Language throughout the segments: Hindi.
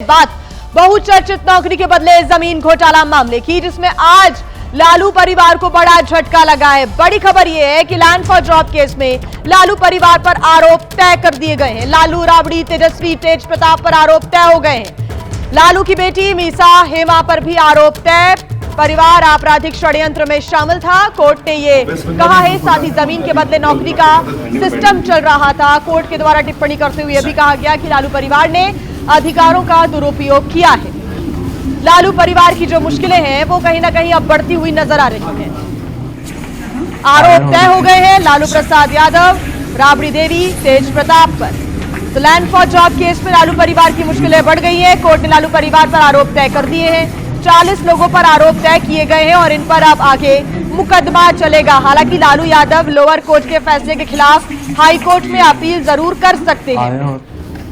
बात बहुचर्चित नौकरी के बदले जमीन घोटाला मामले की, जिसमें आज लालू परिवार को बड़ा झटका लगा है। बड़ी खबर यह है कि लैंड फॉर जॉब केस में लालू परिवार पर आरोप तय कर दिए गए हैं। लालू, राबड़ी, तेजस्वी, तेज प्रताप पर आरोप तय हो गए हैं। लालू की बेटी मीसा हेमा पर भी आरोप तय। परिवार आपराधिक षड्यंत्र में शामिल था, कोर्ट ने ये कहा है। साथ ही जमीन के बदले नौकरी का सिस्टम चल रहा था। कोर्ट के द्वारा टिप्पणी करते हुए भी कहा गया कि लालू परिवार ने अधिकारों का दुरुपयोग किया है। लालू परिवार की जो मुश्किलें हैं वो कहीं ना कहीं अब बढ़ती हुई नजर आ रही हैं। आरोप तय हो गए हैं लालू प्रसाद यादव, राबड़ी देवी, तेज प्रताप पर। तो लैंड फॉर जॉब केस में लालू परिवार की मुश्किलें बढ़ गई हैं। कोर्ट ने लालू परिवार पर आरोप तय कर दिए हैं। 40 लोगों पर आरोप तय किए गए हैं और इन पर अब आगे मुकदमा चलेगा। हालांकि लालू यादव लोअर कोर्ट के फैसले के खिलाफ हाई कोर्ट में अपील जरूर कर सकते हैं,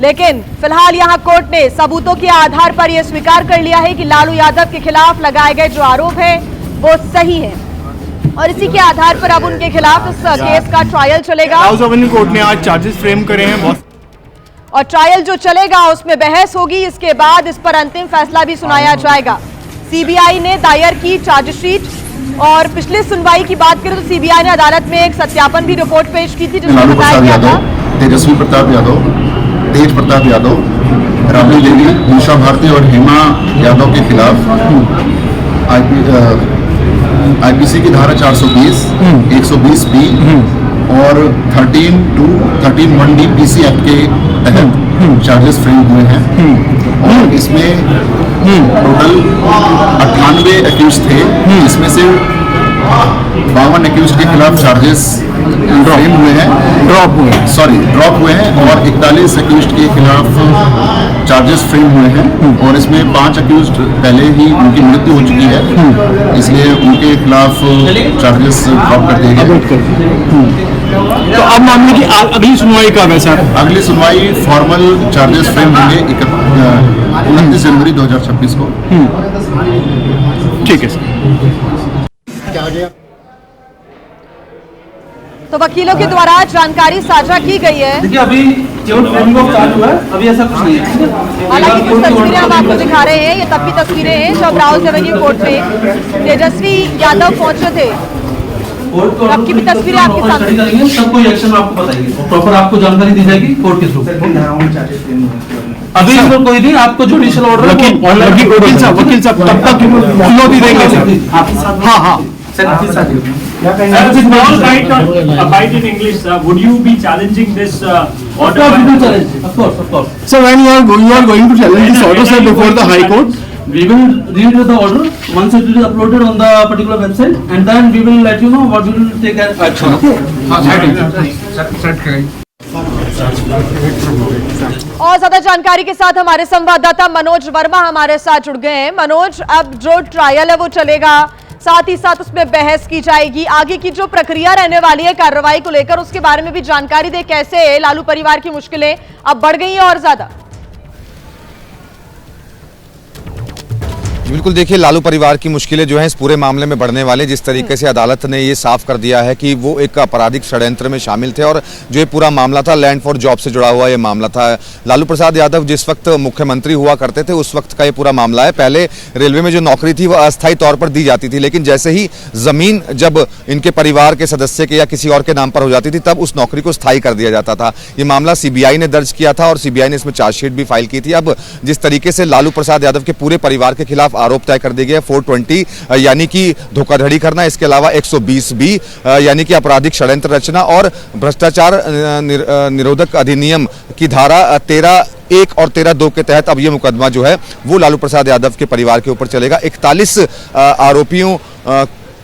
लेकिन फिलहाल यहां कोर्ट ने सबूतों के आधार पर यह स्वीकार कर लिया है कि लालू यादव के खिलाफ लगाए गए जो आरोप है वो सही है और इसी के आधार पर अब उनके खिलाफ इस केस का ट्रायल चलेगा। कोर्ट ने आज चार्जेस फ्रेम करे हैं और ट्रायल जो चलेगा उसमें बहस होगी। इसके बाद इस पर अंतिम फैसला भी सुनाया जाएगा। सीबीआई ने दायर की चार्जशीट और पिछली सुनवाई की बात करें तो सीबीआई ने अदालत में एक सत्यापन भी रिपोर्ट पेश की थी, जिसमें बताया गया था तेजस्वी प्रताप यादव, तेज प्रताप यादव, राबड़ी देवी, मीसा भारती और हेमा यादव के खिलाफ आईपीसी की धारा 420, 120B और 13(1)D पीसी एक्ट के तहत चार्जेस फ्रेम हुए हैं और इसमें टोटल 98 एक्यूज थे, जिसमें से 52 एक्यूज के खिलाफ चार्जेस फ्रेम हुए हैं, ड्रॉप हुए हैं और 41 एक्यूज के खिलाफ चार्जेस फ्रेम हुए हैं और इसमें 5 एक्यूज पहले ही उनकी मृत्यु हो चुकी है, इसलिए उनके खिलाफ चार्जेस ड्रॉप कर दिए गए। तो अब मामले की अगली सुनवाई कब है सर? अगली सुनवाई फॉर्मल चार्जेस फ्रेम होंगे 29 जनवरी 2026 को। ठीक है सर। तो वकीलों के द्वारा जानकारी साझा की गई है। देखिए अभी केवल फ्रेमिंग ऑफ चार्ज हुआ है, अभी ऐसा कुछ नहीं है। हालांकि कुछ तस्वीरें हम आपको दिखा रहे हैं, ये तब की तस्वीरें हैं जब राहुल एवेन्यू कोर्ट में तेजस्वी यादव पहुंचे थे। तब की भी तस्वीरें आपके सामने करेंगे, सब कोई एक्शन आपको बताएंगे, प्रॉपर आपको जानकारी दी जाएगी कोर्ट के थ्रू। अभी इसमें कोई नहीं, आपको जुडिशियल ऑर्डर वकील साहब तब तक चुनौती देंगे सर। हाँ Small bite in English, sir. Would you be challenging this order? Of course. So when you are going to challenge this order, sir, before the High Court, We will read the order once it is uploaded on the particular website, and then we will let you know what we will take as action. और ज्यादा जानकारी के साथ हमारे संवाददाता मनोज वर्मा हमारे साथ जुड़ गए हैं। मनोज, अब जो ट्रायल है वो चलेगा, साथ ही साथ उसमें बहस की जाएगी। आगे की जो प्रक्रिया रहने वाली है कार्रवाई को लेकर, उसके बारे में भी जानकारी दे। कैसे लालू परिवार की मुश्किलें अब बढ़ गई हैं और ज्यादा? बिल्कुल, देखिए लालू परिवार की मुश्किलें जो हैं इस पूरे मामले में बढ़ने वाले। जिस तरीके से अदालत ने ये साफ कर दिया है कि वो एक आपराधिक षड्यंत्र में शामिल थे और जो ये पूरा मामला था लैंड फॉर जॉब से जुड़ा हुआ ये मामला था। लालू प्रसाद यादव जिस वक्त मुख्यमंत्री हुआ करते थे उस वक्त का ये पूरा मामला है। पहले रेलवे में जो नौकरी थी वो अस्थायी तौर पर दी जाती थी, लेकिन जैसे ही जमीन जब इनके परिवार के सदस्य के या किसी और के नाम पर हो जाती थी तब उस नौकरी को स्थायी कर दिया जाता था। ये मामला सीबीआई ने दर्ज किया था और सीबीआई ने इसमें चार्जशीट भी फाइल की थी। अब जिस तरीके से लालू प्रसाद यादव के पूरे परिवार के खिलाफ आरोप तय कर दिए गए 420 यानी कि धोखाधड़ी करना, इसके अलावा 120B यानी कि आपराधिक षड्यंत्र रचना और भ्रष्टाचार निरोधक अधिनियम की धारा 13(1) और 13(2) के तहत अब ये मुकदमा जो है वो लालू प्रसाद यादव के परिवार के ऊपर चलेगा। 41 आरोपियों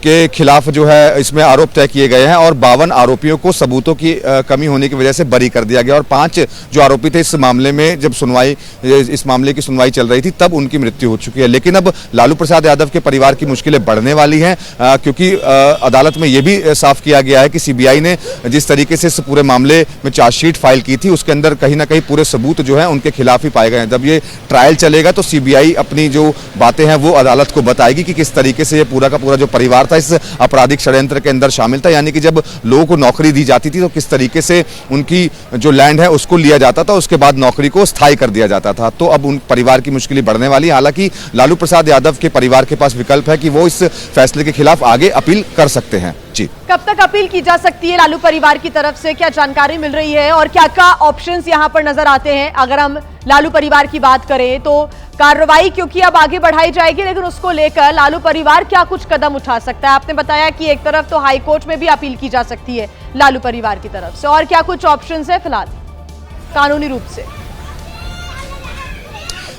के खिलाफ जो है इसमें आरोप तय किए गए हैं और 52 आरोपियों को सबूतों की कमी होने की वजह से बरी कर दिया गया और 5 जो आरोपी थे इस मामले में जब इस मामले की सुनवाई चल रही थी तब उनकी मृत्यु हो चुकी है। लेकिन अब लालू प्रसाद यादव के परिवार की मुश्किलें बढ़ने वाली हैं क्योंकि अदालत में यह भी साफ किया गया है कि सीबीआई ने जिस तरीके से इस पूरे मामले में चार्जशीट फाइल की थी उसके अंदर कहीं ना कहीं पूरे सबूत जो है उनके खिलाफ ही पाए गए हैं। जब ये ट्रायल चलेगा तो सीबीआई अपनी जो बातें हैं वो अदालत को बताएगी कि किस तरीके से ये पूरा का पूरा जो परिवार था इस आपराधिक षड्यंत्र के अंदर शामिल था। यानी कि जब लोगों को नौकरी दी जाती थी तो किस तरीके से उनकी जो लैंड है उसको लिया जाता था, उसके बाद नौकरी को स्थायी कर दिया जाता था। तो अब उन परिवार की मुश्किलें बढ़ने वाली। हालांकि लालू प्रसाद यादव के परिवार के पास विकल्प है कि वो इस फैसले के खिलाफ आगे अपील कर सकते हैं। जी, कब तक अपील की जा सकती है लालू परिवार की तरफ से, क्या जानकारी मिल रही है और क्या क्या ऑप्शंस यहां पर नजर आते हैं? अगर हम लालू परिवार की बात करें तो कार्रवाई क्योंकि अब आगे बढ़ाई जाएगी, लेकिन उसको लेकर लालू परिवार क्या कुछ कदम उठा सकता है? आपने बताया कि एक तरफ तो हाई कोर्ट में भी अपील की जा सकती है लालू परिवार की तरफ से, और क्या कुछ ऑप्शंस है फिलहाल कानूनी रूप से?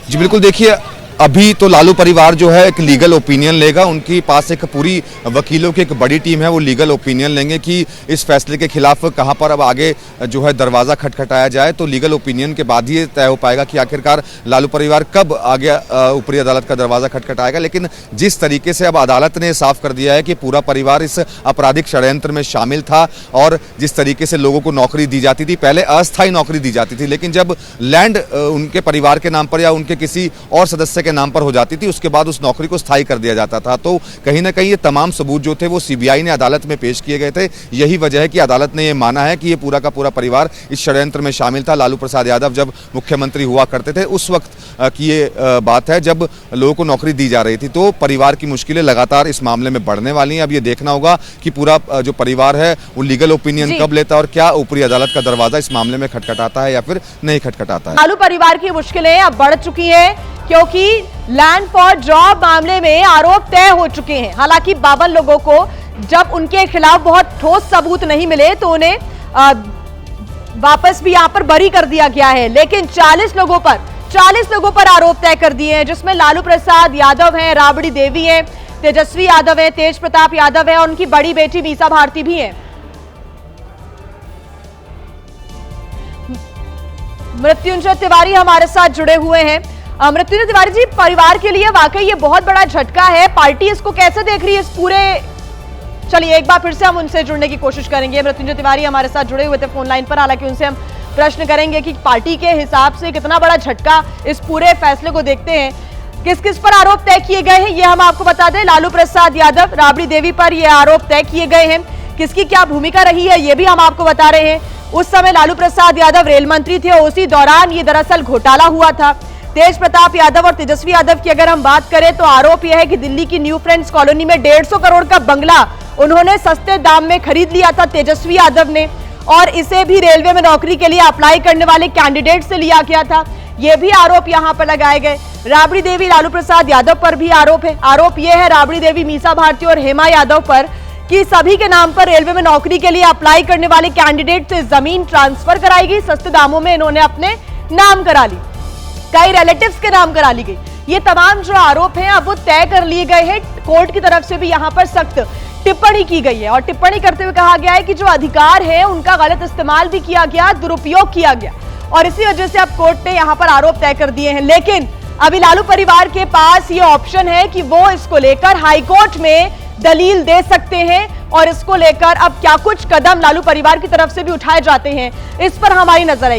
जी बिल्कुल, देखिए अभी तो लालू परिवार जो है एक लीगल ओपिनियन लेगा। उनके पास एक पूरी वकीलों की एक बड़ी टीम है, वो लीगल ओपिनियन लेंगे कि इस फैसले के खिलाफ कहां पर अब आगे जो है दरवाजा खटखटाया जाए। तो लीगल ओपिनियन के बाद ही तय हो पाएगा कि आखिरकार लालू परिवार कब आगे ऊपरी अदालत का दरवाजा खटखटाएगा। लेकिन जिस तरीके से अब अदालत ने साफ कर दिया है कि पूरा परिवार इस आपराधिक षड्यंत्र में शामिल था और जिस तरीके से लोगों को नौकरी दी जाती थी, पहले अस्थायी नौकरी दी जाती थी, लेकिन जब लैंड उनके परिवार के नाम पर या उनके किसी और सदस्य के नाम पर हो जाती थी, उसके बाद उस नौकरी को स्थायी कर दिया जाता था। तो कहीं ना कहीं ये तमाम सबूत जो थे वो सीबीआई ने अदालत में पेश किए गए थे। यही वजह है कि अदालत ने ये माना है कि ये पूरा का पूरा परिवार इस षड्यंत्र में शामिल था। लालू प्रसाद यादव जब मुख्यमंत्री हुआ करते थे उस वक्त की ये बात है जब लोगों को नौकरी दी जा रही थी। तो परिवार की मुश्किलें लगातार इस मामले में बढ़ने वाली हैं। अब ये देखना होगा कि पूरा जो परिवार है वो लीगल ओपिनियन कब लेता है और क्या ऊपरी अदालत का दरवाजा इस मामले में खटखटाता है या फिर नहीं खटखटाता है। लालू परिवार की मुश्किलें अब बढ़ चुकी हैं क्योंकि लैंड फॉर जॉब मामले में आरोप तय हो चुके हैं। हालांकि 52 लोगों को जब उनके खिलाफ बहुत ठोस सबूत नहीं मिले तो उन्हें वापस भी यहां पर बरी कर दिया गया है, लेकिन 40 लोगों पर आरोप तय कर दिए हैं, जिसमें लालू प्रसाद यादव हैं, राबड़ी देवी हैं, तेजस्वी यादव हैं, तेज प्रताप यादव है और उनकी बड़ी बेटी मीसा भारती भी है। मृत्युंजय तिवारी हमारे साथ जुड़े हुए हैं। मृत्युंजय तिवारी जी, परिवार के लिए वाकई ये बहुत बड़ा झटका है, पार्टी इसको कैसे देख रही है इस पूरे? चलिए एक बार फिर से हम उनसे जुड़ने की कोशिश करेंगे। मृत्युंजय तिवारी हमारे साथ जुड़े हुए थे फोन लाइन पर, हालांकि उनसे हम प्रश्न करेंगे कि पार्टी के हिसाब से कितना बड़ा झटका इस पूरे फैसले को देखते हैं। किस किस पर आरोप तय किए गए हैं ये हम आपको बता दें। लालू प्रसाद यादव, राबड़ी देवी पर ये आरोप तय किए गए हैं। किसकी क्या भूमिका रही है ये भी हम आपको बता रहे हैं। उस समय लालू प्रसाद यादव रेल मंत्री थे, उसी दौरान ये दरअसल घोटाला हुआ था। तेज प्रताप यादव और तेजस्वी यादव की अगर हम बात करें तो आरोप यह है कि दिल्ली की न्यू फ्रेंड्स कॉलोनी में 150 करोड़ का बंगला उन्होंने सस्ते दाम में खरीद लिया था तेजस्वी यादव ने, और इसे भी रेलवे में नौकरी के लिए अप्लाई करने वाले कैंडिडेट से लिया गया था। ये भी आरोप यहां पर लगाए गए। राबड़ी देवी, लालू प्रसाद यादव पर भी आरोप है। आरोप यह है राबड़ी देवी, मीसा भारती और हेमा यादव पर कि सभी के नाम पर रेलवे में नौकरी के लिए अप्लाई करने वाले कैंडिडेट से जमीन ट्रांसफर कराई गई, सस्ते दामों में इन्होंने अपने नाम करा ली, कई रिलेटिव्स के नाम करा ली गई। ये तमाम जो आरोप हैं अब वो तय कर लिए गए हैं। कोर्ट की तरफ से भी यहाँ पर सख्त टिप्पणी की गई है और टिप्पणी करते हुए कहा गया है कि जो अधिकार है उनका गलत इस्तेमाल भी किया गया, दुरुपयोग किया गया, और इसी वजह से अब कोर्ट ने यहाँ पर आरोप तय कर दिए हैं। लेकिन अभी लालू परिवार के पास ये ऑप्शन है कि वो इसको लेकर हाईकोर्ट में दलील दे सकते हैं, और इसको लेकर अब क्या कुछ कदम लालू परिवार की तरफ से भी उठाए जाते हैं इस पर हमारी नजर है।